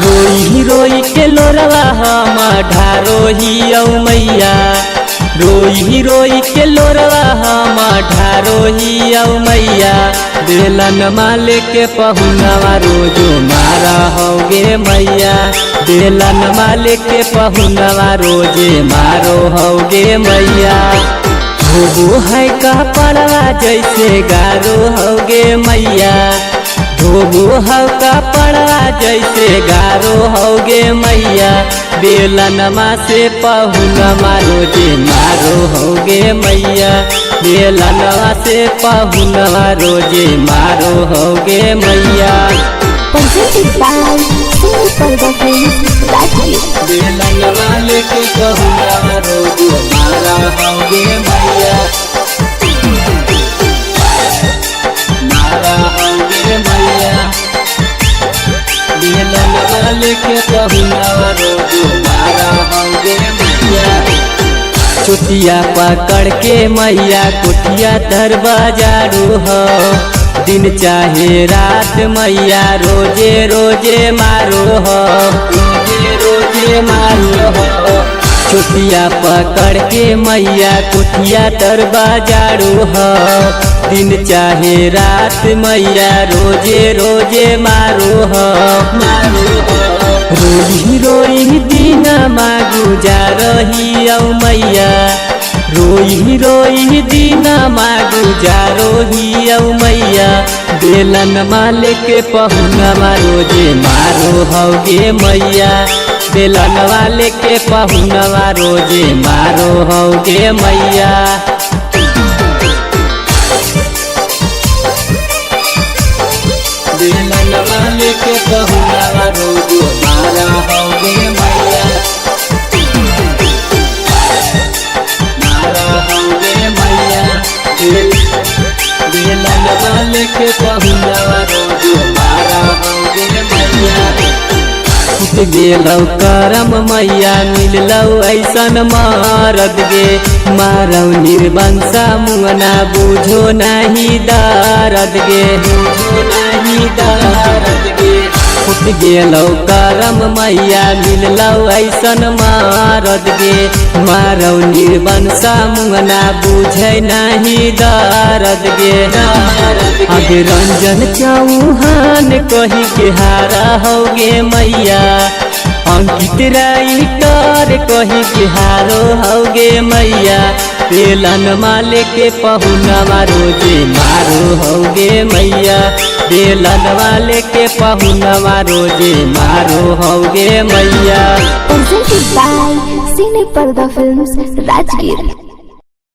रोई रोई के लोरवा हम ढारोही औ मैया, रोई रोई के लोरवा हम ढारोही औ मैया। बेलन माले के पहुनवा रोजो मारा होगे मैया, बेलन माले के पहुनवा रोजे मारो होगे मैया। धोबो है का पड़वा जैसे गारो होगे मैया, धोबो है का पड़वा जैसे गारो होगे मैया। बेलनमा से पहुनमा रोजे मारो होगे मैया, बेलनमा से पहुनमा रोजे मारो होगे मैया। बेलनमा लेके पहुनमा रोजे मारा होगे मैया, मारा होगे मैया। बेलनमा लेके पहुनमा रोजे मारा होगे मैया। चुटिया पकड़ के मैया कुटिया दरबाजारू हो, दिन चाहे रात मैया रोजे रोजे मारो हो, रोजे रोजे मारो हो। चुटिया पकड़ के मैया कुटिया दरबाजारू हो, दिन चाहे रात मैया रोजे रोजे मारो हो, मारो हो। रोई रोई दिन मागू जा रही औ मैया, रोई रोई दिन मागू जा रही औ मैया। बेलन माले के पहुनवा रोजे मारो होगे मैया, बेलन वाले के पहुनवा रोजे मारो होगे मैया। बेलन वाले के पहुनवा रोजे मारा होगे मैया, मारा होगे मैया। बेलन वाले के पहुनवा रोजे मारा होगे मैया। गेलौ करम मैया मिललौ ऐसन मारद गे, मारौ निर्वंशा मुअना बुझो नहीं दर्द गे, बुझो नहीं दर्द गे। फुट गेलौ करम मैया मिललौ ऐसन मारद गे, मारौ निर्वंशा मुअना बुझै नहीं दर्द गे। अब रंजन चौहान कही के हारा होगे मैया, अंकित राइटर कही के हारो होगे मैया। बेलन माले के पहुनवा रोजे मारो होगे मैया, बेलन वाले के पहुनवा रोजे मारो होगे मैया। Presented by Cine Parda Films, Rajgir।